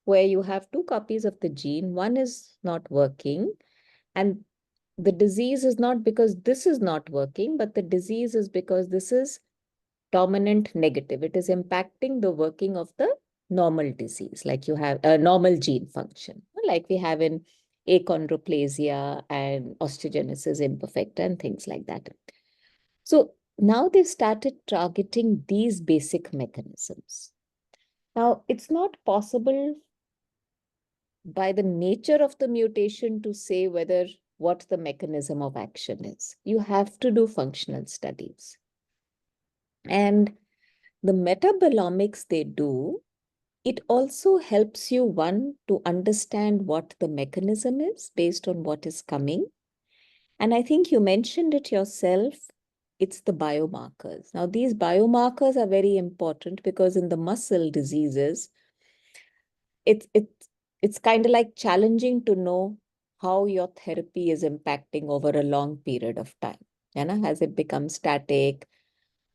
where you have two copies of the gene, one is not working, and the disease is not because this is not working, but the disease is because this is dominant negative. It is impacting the working of the normal disease, like you have a normal gene function, like we have in achondroplasia and osteogenesis imperfecta and things like that. So now they've started targeting these basic mechanisms. Now, it's not possible by the nature of the mutation to say what the mechanism of action is. You have to do functional studies. And the metabolomics they do, it also helps you, one, to understand what the mechanism is based on what is coming. And I think you mentioned it yourself, it's the biomarkers. Now, these biomarkers are very important because in the muscle diseases, it's kind of like challenging to know how your therapy is impacting over a long period of time. Has it become static?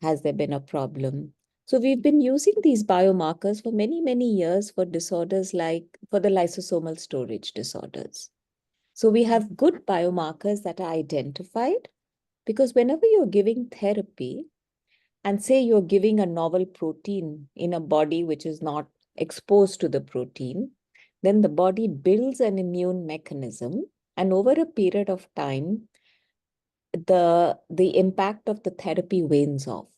Has there been a problem? So we've been using these biomarkers for many, many years for disorders like for the lysosomal storage disorders. So we have good biomarkers that are identified, because whenever you're giving therapy and say you're giving a novel protein in a body which is not exposed to the protein, then the body builds an immune mechanism, and over a period of time, the impact of the therapy wanes off.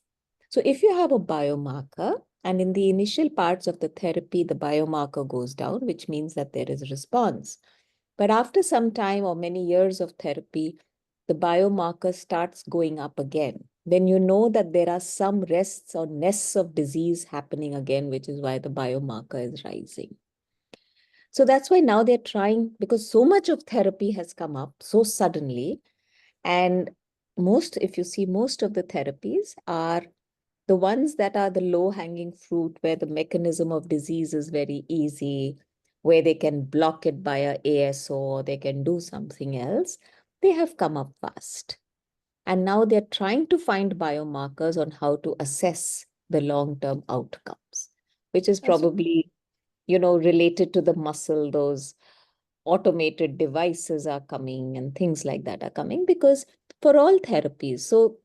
So if you have a biomarker, and in the initial parts of the therapy, the biomarker goes down, which means that there is a response. But after some time or many years of therapy, the biomarker starts going up again. Then you know that there are some rests or nests of disease happening again, which is why the biomarker is rising. So that's why now they're trying, because so much of therapy has come up so suddenly. And if you see, most of the therapies are the ones that are the low-hanging fruit, where the mechanism of disease is very easy, where they can block it by a ASO, or they can do something else. They have come up fast. And now they're trying to find biomarkers on how to assess the long-term outcomes, which is probably, related to the muscle. Those automated devices are coming and things like that are coming, because for all therapies. So,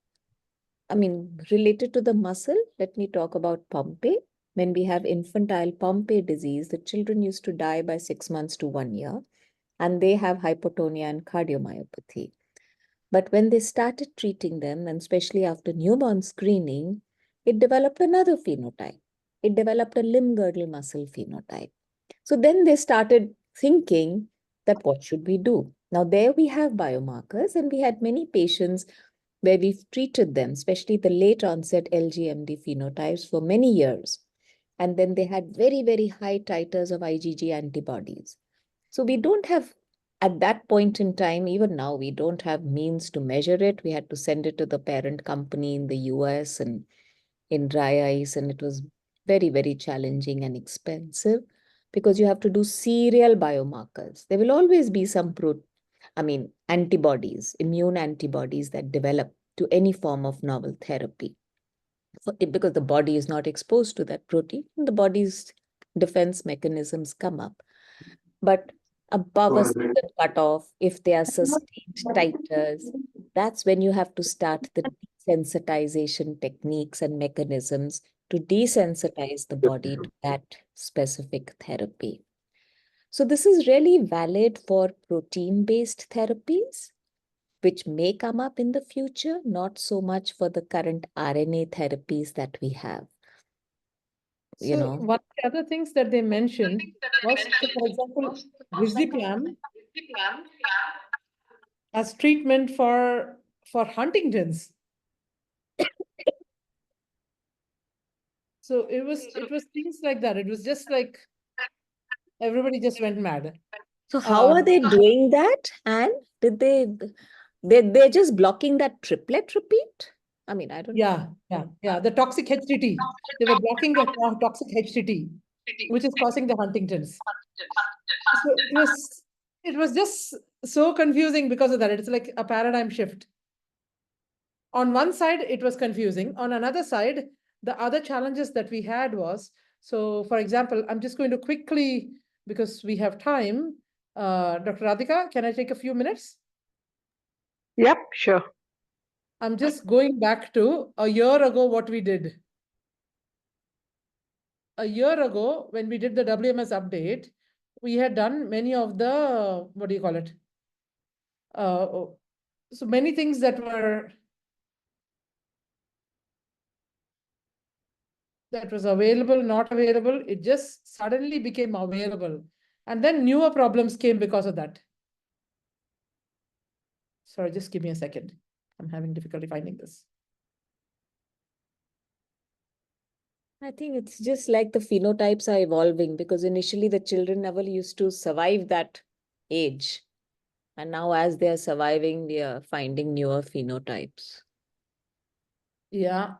related to the muscle, let me talk about Pompe. When we have infantile Pompe disease, the children used to die by 6 months to 1 year, and they have hypotonia and cardiomyopathy. But when they started treating them, and especially after newborn screening, it developed another phenotype. It developed a limb girdle muscle phenotype. So then they started thinking that what should we do? Now there we have biomarkers, and we had many patients where we've treated them, especially the late onset LGMD phenotypes, for many years. And then they had very, very high titers of IgG antibodies. So we don't have, at that point in time, even now, we don't have means to measure it. We had to send it to the parent company in the US and in dry ice, and it was very, very challenging and expensive, because you have to do serial biomarkers. There will always be some antibodies, immune antibodies that develop to any form of novel therapy. Because the body is not exposed to that protein, the body's defense mechanisms come up. But above a certain cutoff, if they are sustained titers, that's when you have to start the desensitization techniques and mechanisms to desensitize the body to that specific therapy. So this is really valid for protein-based therapies, which may come up in the future, not so much for the current RNA therapies that we have. So one of the other things that they mentioned was, for example, risdiplam as treatment for Huntington's. So it was things like that. It was just like everybody just went mad. So how are they doing that? And did they're just blocking that triplet repeat? I don't know. Yeah. The toxic HTT. They were blocking the toxic HTT, which is causing the Huntington's. So it was just so confusing because of that. It's like a paradigm shift. On one side, it was confusing. On another side, the other challenges that we had was, so for example, I'm just going to quickly, because we have time, Dr. Radhika, can I take a few minutes? Yep, sure. I'm just going back to a year ago, what we did. A year ago, when we did the WMS update, we had done many of the, what do you call it? So many things that was available, not available. It just suddenly became available. And then newer problems came because of that. Sorry, just give me a second. I'm having difficulty finding this. I think it's just like the phenotypes are evolving, because initially the children never used to survive that age. And now as they're surviving, we are finding newer phenotypes. Yeah.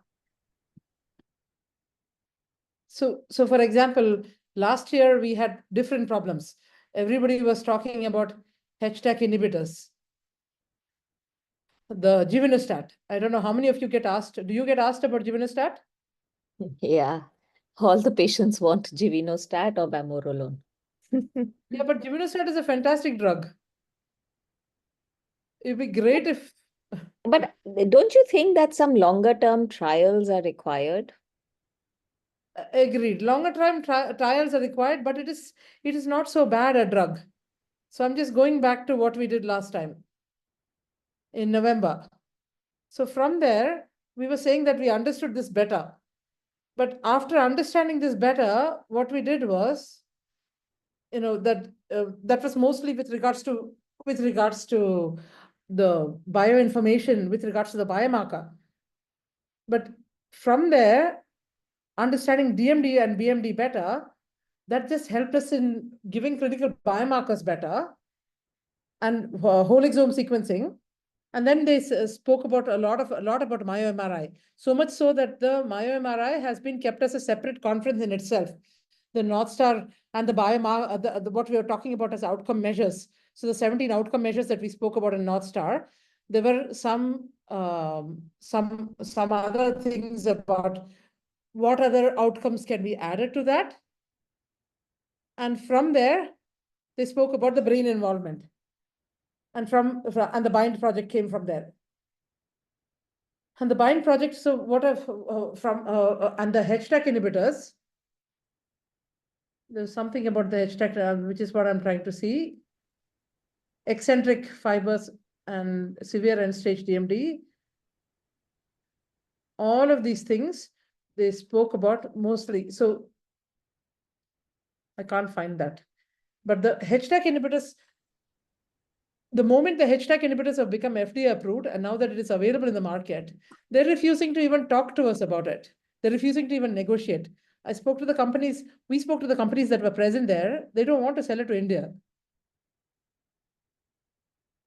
So for example, last year we had different problems. Everybody was talking about HTAC inhibitors. The givinostat. I don't know how many of you get asked. Do you get asked about givinostat? Yeah. All the patients want givinostat or vamorolone. Yeah, but givinostat is a fantastic drug. It'd be great if... But don't you think that some longer term trials are required? Agreed. Longer term trials are required, but it is not so bad a drug. So I'm just going back to what we did last time in November. So from there, we were saying that we understood this better. But after understanding this better, what we did was, that was mostly with regards to the bioinformation, with regards to the biomarker. But from there, understanding DMD and BMD better, that just helped us in giving clinical biomarkers better and whole exome sequencing. And then they spoke about a lot about myo-MRI. So much so that the myo-MRI has been kept as a separate conference in itself. The North Star and the biomarker, what we are talking about as outcome measures. So the 17 outcome measures that we spoke about in North Star, there were some other things about what other outcomes can be added to that. And from there, they spoke about the brain involvement. And the BIND project came from there. And the BIND project, so what I've and the HTAC inhibitors, there's something about the HTAC, which is what I'm trying to see. Eccentric fibers and severe end-stage DMD. All of these things, they spoke about mostly. So I can't find that. But the HTAC inhibitors, the moment the HTAC inhibitors have become FDA approved, and now that it is available in the market, they're refusing to even talk to us about it. They're refusing to even negotiate. We spoke to the companies that were present there. They don't want to sell it to India.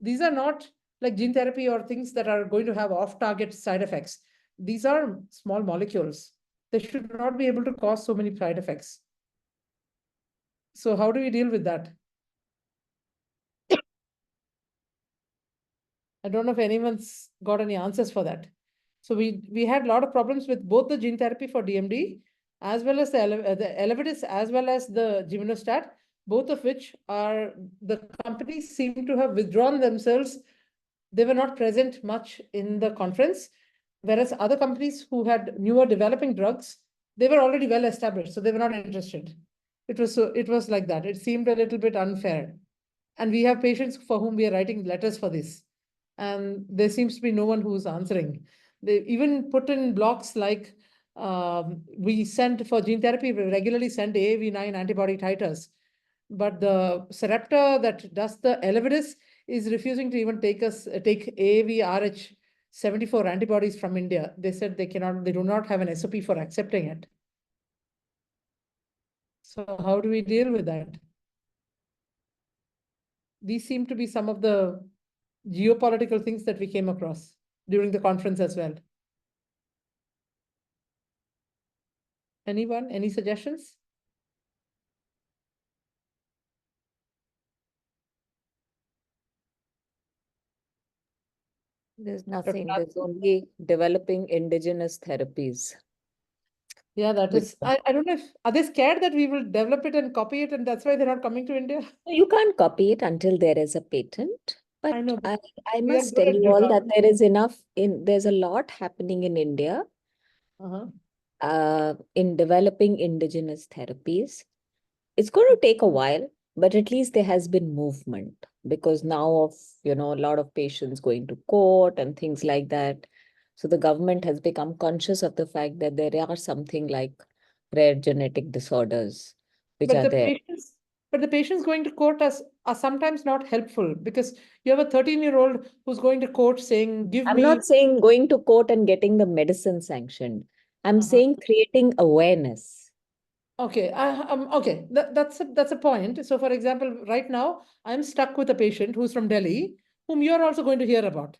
These are not like gene therapy or things that are going to have off-target side effects. These are small molecules. They should not be able to cause so many side effects. So how do we deal with that? I don't know if anyone's got any answers for that. So we had a lot of problems with both the gene therapy for DMD, as well as the Elevidys, as well as the Givinostat, both of which are, the companies seem to have withdrawn themselves. They were not present much in the conference, whereas other companies who had newer developing drugs, they were already well established, so they were not interested. It was like that. It seemed a little bit unfair. And we have patients for whom we are writing letters for this. And there seems to be no one who's answering. They even put in blocks like we send for gene therapy, we regularly send AAV9 antibody titers. But the Sarepta that does the Elevidys is refusing to even take AAV-RH74 antibodies from India. They said they do not have an SOP for accepting it. So how do we deal with that? These seem to be some of the geopolitical things that we came across during the conference as well. Anyone, any suggestions? There's nothing. There's only developing indigenous therapies. Yeah, that is. I don't know if, are they scared that we will develop it and copy it, and that's why they're not coming to India? You can't copy it until there is a patent. But I know, but I we are must good tell at you all that developing. there's a lot happening in India in developing indigenous therapies. It's going to take a while, but at least there has been movement, because now of, a lot of patients going to court and things like that. So the government has become conscious of the fact that there are something like rare genetic disorders which are there. But the patients going to court are sometimes not helpful, because you have a 13-year-old who's going to court saying, I'm not saying going to court and getting the medicine sanctioned. I'm saying creating awareness. Okay, okay, that's a point. So for example, right now, I'm stuck with a patient who's from Delhi, whom you're also going to hear about,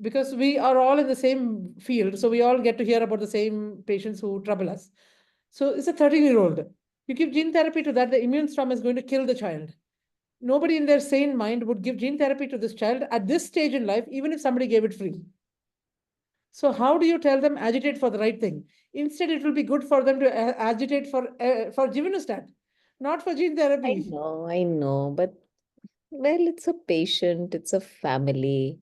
because we are all in the same field. So we all get to hear about the same patients who trouble us. So it's a 13-year-old. You give gene therapy to that, the immune storm is going to kill the child. Nobody in their sane mind would give gene therapy to this child at this stage in life, even if somebody gave it free. So how do you tell them agitate for the right thing? Instead, it will be good for them to agitate for Givinostat, not for gene therapy. I know, but well, it's a patient, it's a family.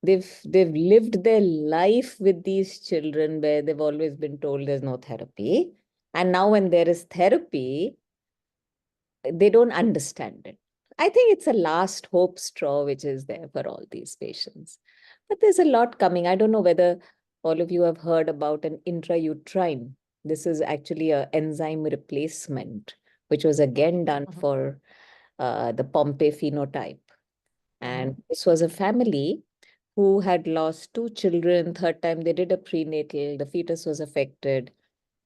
They've lived their life with these children where they've always been told there's no therapy. And now when there is therapy, they don't understand it. I think it's a last hope straw which is there for all these patients. But there's a lot coming. I don't know whether all of you have heard about an intrauterine. This is actually an enzyme replacement, which was again done for the Pompe phenotype. And this was a family who had lost 2 children. Third time they did a prenatal, the fetus was affected.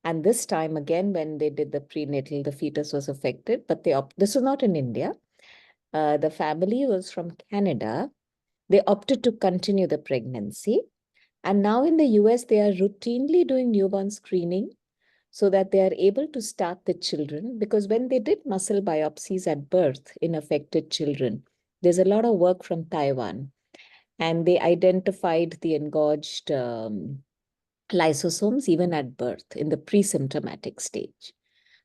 And this time again, when they did the prenatal, the fetus was affected, but this was not in India. The family was from Canada. They opted to continue the pregnancy. And now in the US, they are routinely doing newborn screening so that they are able to start the children. Because when they did muscle biopsies at birth in affected children, there's a lot of work from Taiwan. And they identified the engorged lysosomes even at birth in the pre-symptomatic stage.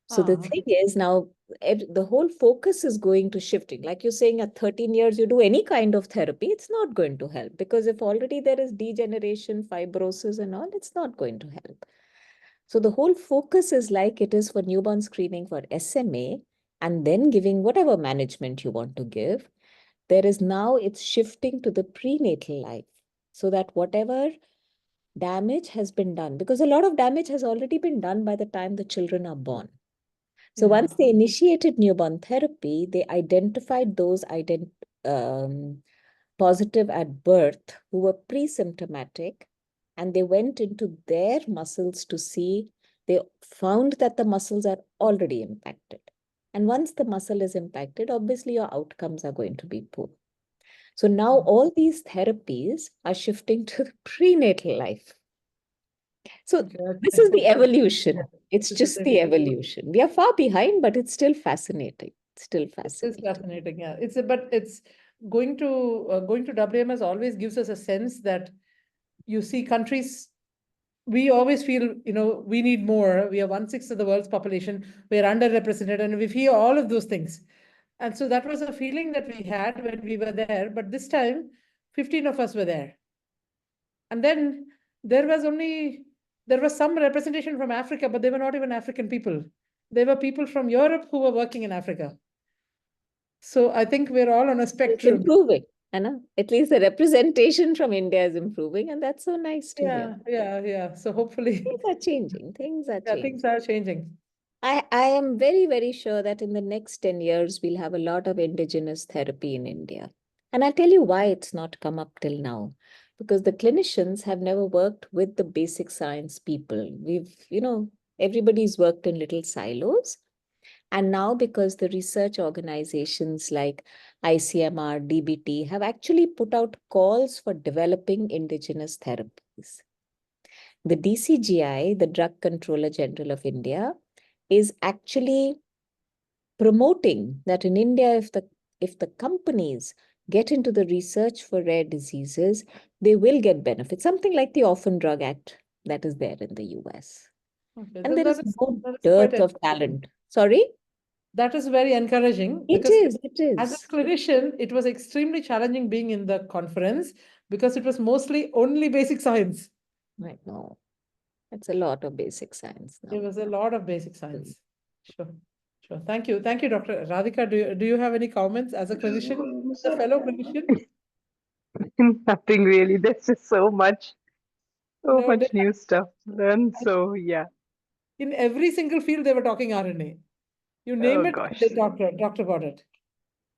So the thing is now, the whole focus is going to shifting. Like you're saying, at 13 years, you do any kind of therapy, it's not going to help, because if already there is degeneration, fibrosis and all, it's not going to help. So the whole focus is like it is for newborn screening for SMA, and then giving whatever management you want to give. There is now, it's shifting to the prenatal life, so that whatever damage has been done, because a lot of damage has already been done by the time the children are born. So once they initiated newborn therapy, they identified those positive at birth who were pre-symptomatic, and they went into their muscles to see. They found that the muscles are already impacted. And once the muscle is impacted, obviously your outcomes are going to be poor. So now all these therapies are shifting to the prenatal life. So this is the evolution. It's just the evolution. We are far behind, but it's still fascinating. It's still fascinating. It's fascinating, yeah. But it's going to WMS always gives us a sense that you see countries, we always feel, we need more. We are 1/6 of the world's population. We are underrepresented, and we feel all of those things. And so that was a feeling that we had when we were there. But this time, 15 of us were there. And then there was some representation from Africa, but they were not even African people. They were people from Europe who were working in Africa. So I think we're all on a spectrum. It's improving, Anna. At least the representation from India is improving, and that's so nice to hear. Yeah. So hopefully things are changing. Things are changing. Things are changing. I am very, very sure that in the next 10 years, we'll have a lot of indigenous therapy in India. And I'll tell you why it's not come up till now. Because the clinicians have never worked with the basic science people. Everybody's worked in little silos. And now, because the research organizations like ICMR, DBT have actually put out calls for developing indigenous therapies. The DCGI, the Drug Controller General of India, is actually promoting that in India, if the companies get into the research for rare diseases, they will get benefits. Something like the Orphan Drug Act that is there in the US. Okay, and there is no dearth of talent. Sorry? That is very encouraging. It is. As a clinician, it was extremely challenging being in the conference because it was mostly only basic science. I know. It's a lot of basic science now. There was a lot of basic science. Sure. Thank you, Dr. Radhika. Do you have any comments as a clinician, as a fellow clinician? Nothing really. There's just so much new stuff to learn. So yeah. In every single field, they were talking RNA. You name it, they talked about it.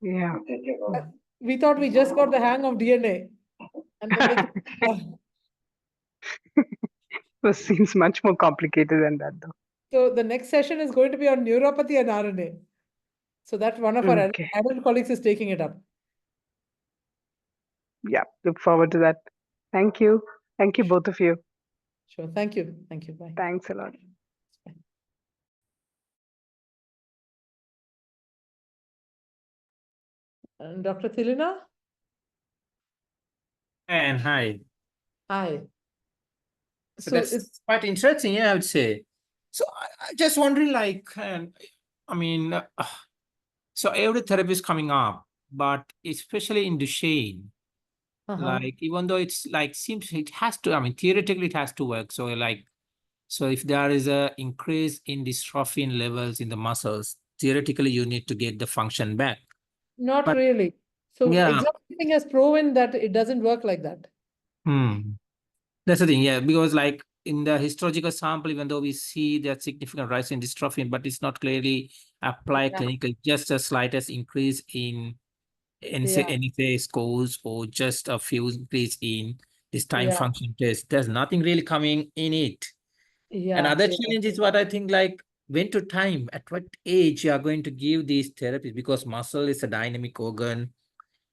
Yeah. We thought we just got the hang of DNA. And It seems much more complicated than that, though. So the next session is going to be on neuropathy and RNA. So that one of our adult colleagues is taking it up. Yeah, look forward to that. Thank you. Thank you, both of you. Sure. Thank you. Bye. Thanks a lot. Dr. Thilina? And hi. Hi. So that's quite interesting, I would say. So I just wondering, so every therapy is coming up, but especially in Duchenne, even though it's seems it has to, theoretically it has to work. So if there is a increase in dystrophin levels in the muscles, theoretically you need to get the function back. Not really. So examining has proven that it doesn't work like that. That's the thing, yeah, because like in the histological sample, even though we see that significant rise in dystrophin, but it's not clearly applied Yeah. clinically, just a slightest increase in Yeah. NSA scores or just a few increase in this time Yeah. function test. There's nothing really coming in it. Yeah. Another Yeah. challenge is what I think, like when to time, at what age you are going to give these therapies, because muscle is a dynamic organ.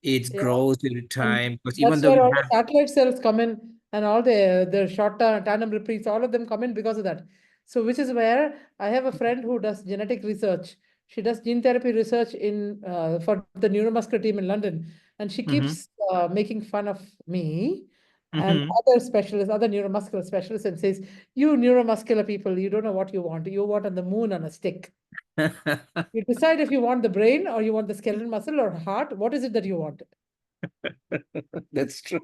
It Yeah. grows every And time. Because even that's though where we all the have, satellite cells come in, and all the short tandem repeats, all of them come in because of that. So which is where I have a friend who does genetic research. She does gene therapy research in for the neuromuscular team in London, and she keeps making fun of me and other specialists, other neuromuscular specialists, and says, "You neuromuscular people, you don't know what you want. You want on the moon on a stick. You decide if you want the brain or you want the skeletal muscle or heart. What is it that you want?" that's true.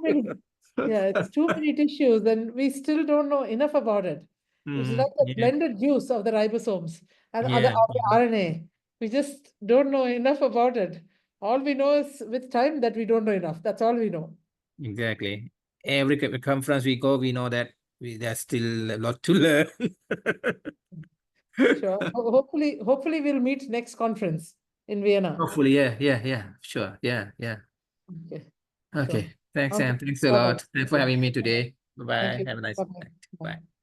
Yeah, it's too many tissues, and we still don't know enough about it. It's like the Yeah, blended juice of the ribosomes and other yeah, of the RNA. We just don't know enough about it. All we know is with time that we don't know enough. That's all we know. exactly. Every conference we go, we know that there's still a lot to learn. Sure. Hopefully we'll meet next conference in Vienna. Hopefully, yeah, sure, yeah. Okay. Sure. Okay, thanks, Okay. Sam. Thanks a Bye-bye. lot. Thanks for having me today. Thank Bye-bye. you. Have a nice Bye-bye. night. Bye. Bye.